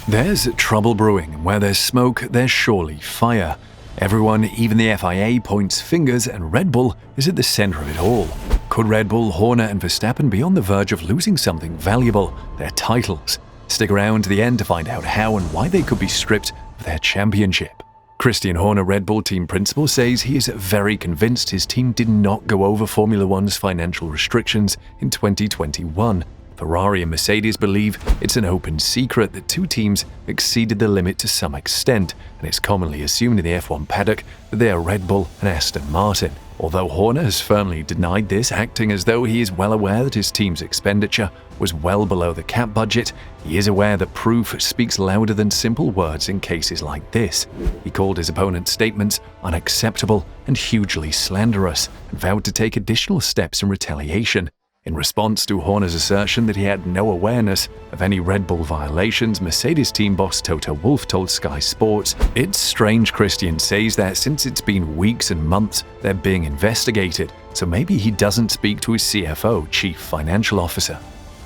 There's trouble brewing, and where there's smoke, there's surely fire. Everyone, even the FIA, points fingers, and Red Bull is at the center of it all. Could Red Bull, Horner and Verstappen be on the verge of losing something valuable, their titles? Stick around to the end to find out how and why they could be stripped of their championship. Christian Horner, Red Bull team principal, says he is very convinced his team did not go over Formula One's financial restrictions in 2021. Ferrari and Mercedes believe it's an open secret that two teams exceeded the limit to some extent, and it's commonly assumed in the F1 paddock that they are Red Bull and Aston Martin. Although Horner has firmly denied this, acting as though he is well aware that his team's expenditure was well below the cap budget, he is aware that proof speaks louder than simple words in cases like this. He called his opponent's statements unacceptable and hugely slanderous, and vowed to take additional steps in retaliation. In response to Horner's assertion that he had no awareness of any Red Bull violations, Mercedes team boss Toto Wolff told Sky Sports, "It's strange," Christian says, that since it's been weeks and months, they're being investigated, so maybe he doesn't speak to his CFO, Chief Financial Officer.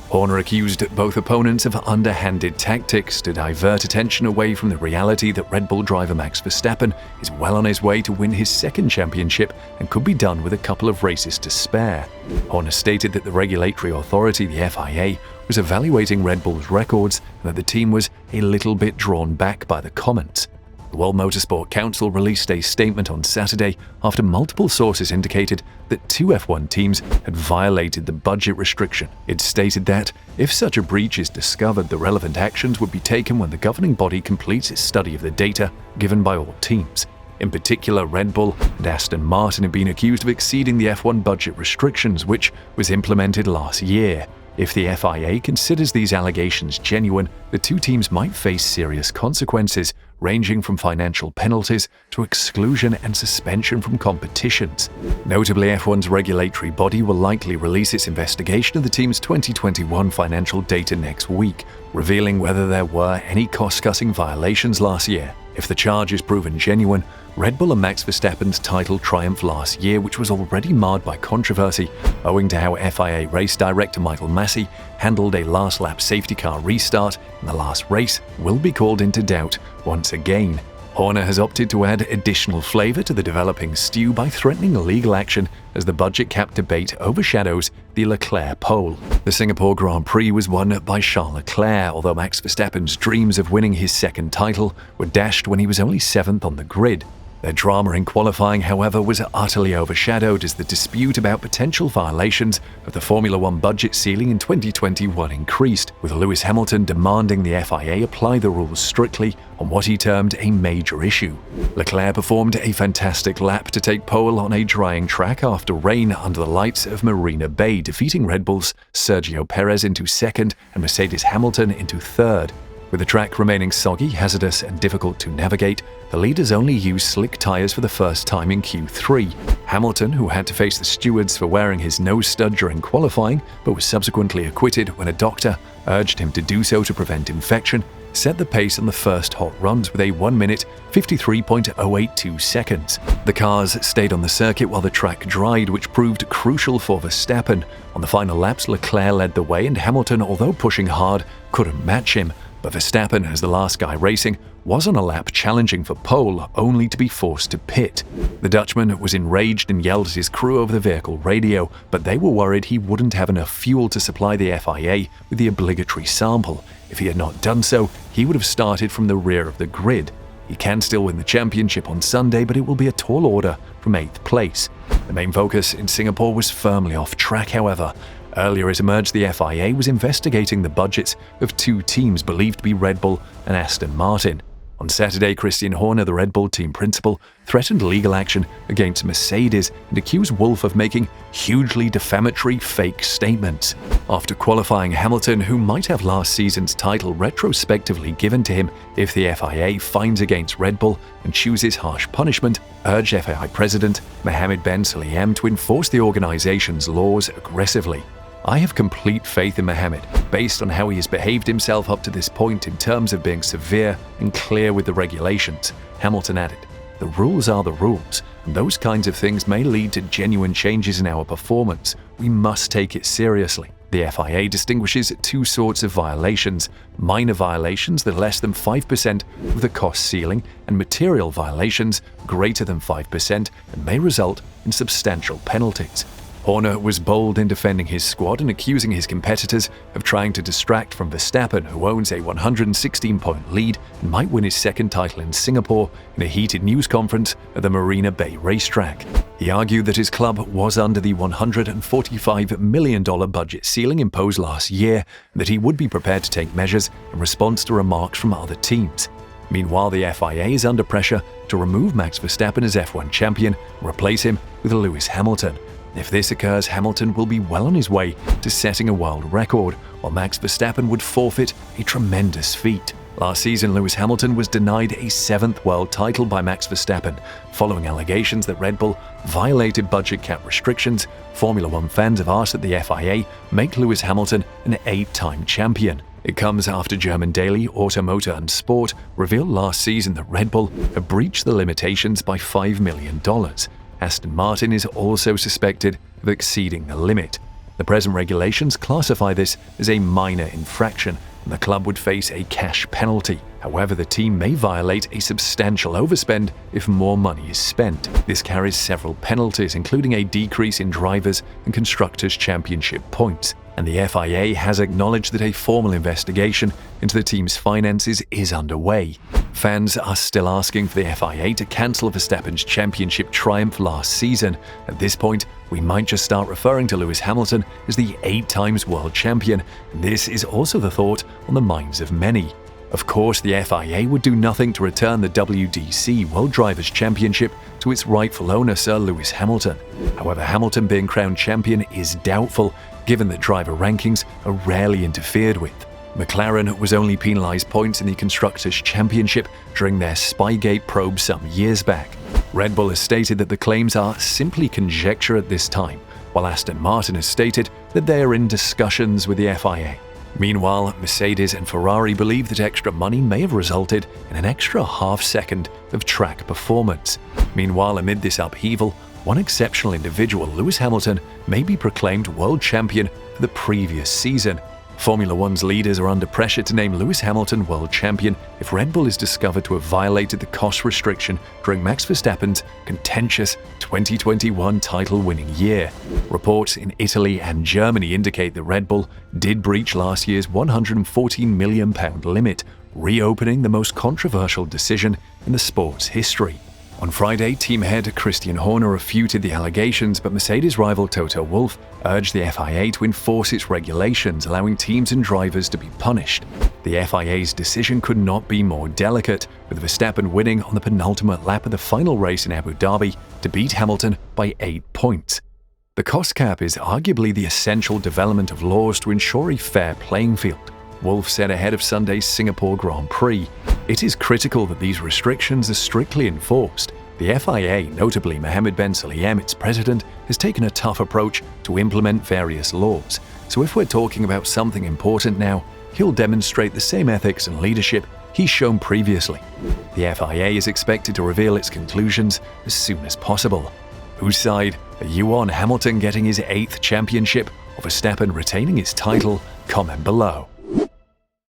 Horner accused both opponents of underhanded tactics to divert attention away from the reality that Red Bull driver Max Verstappen is well on his way to win his second championship and could be done with a couple of races to spare. Horner stated that the regulatory authority, the FIA, was evaluating Red Bull's records and that the team was a little bit drawn back by the comments. The World Motorsport Council released a statement on Saturday after multiple sources indicated that two F1 teams had violated the budget restriction. It stated that, if such a breach is discovered, the relevant actions would be taken when the governing body completes its study of the data given by all teams. In particular, Red Bull and Aston Martin have been accused of exceeding the F1 budget restrictions, which was implemented last year. If the FIA considers these allegations genuine, the two teams might face serious consequences, ranging from financial penalties to exclusion and suspension from competitions. Notably, F1's regulatory body will likely release its investigation of the team's 2021 financial data next week, revealing whether there were any cost-cutting violations last year. If the charge is proven genuine, Red Bull and Max Verstappen's title triumph last year, which was already marred by controversy owing to how FIA race director Michael Massey handled a last-lap safety car restart in the last race, will be called into doubt once again. Horner has opted to add additional flavor to the developing stew by threatening legal action as the budget cap debate overshadows the Leclerc pole. The Singapore Grand Prix was won by Charles Leclerc, although Max Verstappen's dreams of winning his second title were dashed when he was only 7th on the grid. Their drama in qualifying, however, was utterly overshadowed as the dispute about potential violations of the Formula One budget ceiling in 2021 increased, with Lewis Hamilton demanding the FIA apply the rules strictly on what he termed a major issue. Leclerc performed a fantastic lap to take pole on a drying track after rain under the lights of Marina Bay, defeating Red Bull's Sergio Perez into second and Mercedes Hamilton into third. With the track remaining soggy, hazardous and difficult to navigate, the leaders only used slick tyres for the first time in Q3. Hamilton, who had to face the stewards for wearing his nose stud during qualifying, but was subsequently acquitted when a doctor urged him to do so to prevent infection, set the pace on the first hot runs with a 1 minute 53.082 seconds. The cars stayed on the circuit while the track dried, which proved crucial for Verstappen. On the final laps, Leclerc led the way and Hamilton, although pushing hard, couldn't match him. But Verstappen, as the last guy racing, was on a lap challenging for pole, only to be forced to pit. The Dutchman was enraged and yelled at his crew over the vehicle radio, but they were worried he wouldn't have enough fuel to supply the FIA with the obligatory sample. If he had not done so, he would have started from the rear of the grid. He can still win the championship on Sunday, but it will be a tall order from 8th place. The main focus in Singapore was firmly off track, however. Earlier it emerged the FIA was investigating the budgets of two teams believed to be Red Bull and Aston Martin. On Saturday, Christian Horner, the Red Bull team principal, threatened legal action against Mercedes and accused Wolff of making hugely defamatory fake statements. After qualifying, Hamilton, who might have last season's title retrospectively given to him if the FIA fines against Red Bull and chooses harsh punishment, urged FIA President Mohammed Ben Sulayem to enforce the organization's laws aggressively. "I have complete faith in Mohammed, based on how he has behaved himself up to this point in terms of being severe and clear with the regulations," Hamilton added. "The rules are the rules, and those kinds of things may lead to genuine changes in our performance. We must take it seriously." The FIA distinguishes two sorts of violations: minor violations that are less than 5% of the cost ceiling, and material violations greater than 5% and may result in substantial penalties. Horner was bold in defending his squad and accusing his competitors of trying to distract from Verstappen, who owns a 116-point lead and might win his second title in Singapore, in a heated news conference at the Marina Bay racetrack. He argued that his club was under the $145 million budget ceiling imposed last year, and that he would be prepared to take measures in response to remarks from other teams. Meanwhile, the FIA is under pressure to remove Max Verstappen as F1 champion and replace him with Lewis Hamilton. If this occurs, Hamilton will be well on his way to setting a world record, while Max Verstappen would forfeit a tremendous feat. Last season, Lewis Hamilton was denied a 7th world title by Max Verstappen, following allegations that Red Bull violated budget cap restrictions. Formula One fans have asked that the FIA make Lewis Hamilton an 8-time champion. It comes after German daily Auto, Motor and Sport revealed last season that Red Bull had breached the limitations by $5 million. Aston Martin is also suspected of exceeding the limit. The present regulations classify this as a minor infraction, and the club would face a cash penalty. However, the team may violate a substantial overspend if more money is spent. This carries several penalties, including a decrease in drivers' and constructors' championship points. And the FIA has acknowledged that a formal investigation into the team's finances is underway. Fans are still asking for the FIA to cancel Verstappen's championship triumph last season. At this point, we might just start referring to Lewis Hamilton as the 8-times world champion. This is also the thought on the minds of many. Of course, the FIA would do nothing to return the WDC World Drivers' Championship to its rightful owner, Sir Lewis Hamilton. However, Hamilton being crowned champion is doubtful, given that driver rankings are rarely interfered with. McLaren was only penalised points in the Constructors' Championship during their Spygate probe some years back. Red Bull has stated that the claims are simply conjecture at this time, while Aston Martin has stated that they are in discussions with the FIA. Meanwhile, Mercedes and Ferrari believe that extra money may have resulted in an extra half-second of track performance. Meanwhile, amid this upheaval, one exceptional individual, Lewis Hamilton, may be proclaimed world champion for the previous season. Formula One's leaders are under pressure to name Lewis Hamilton world champion if Red Bull is discovered to have violated the cost restriction during Max Verstappen's contentious 2021 title-winning year. Reports in Italy and Germany indicate that Red Bull did breach last year's £114 million limit, reopening the most controversial decision in the sport's history. On Friday, team head Christian Horner refuted the allegations, but Mercedes rival Toto Wolff urged the FIA to enforce its regulations, allowing teams and drivers to be punished. The FIA's decision could not be more delicate, with Verstappen winning on the penultimate lap of the final race in Abu Dhabi to beat Hamilton by 8 points. The cost cap is arguably the essential development of laws to ensure a fair playing field, Wolff said ahead of Sunday's Singapore Grand Prix. It is critical that these restrictions are strictly enforced. The FIA, notably Mohammed Ben Sulayem, its president, has taken a tough approach to implement various laws. So if we're talking about something important now, he'll demonstrate the same ethics and leadership he's shown previously. The FIA is expected to reveal its conclusions as soon as possible. Whose side are you on? Hamilton getting his 8th championship or Verstappen retaining his title? Comment below.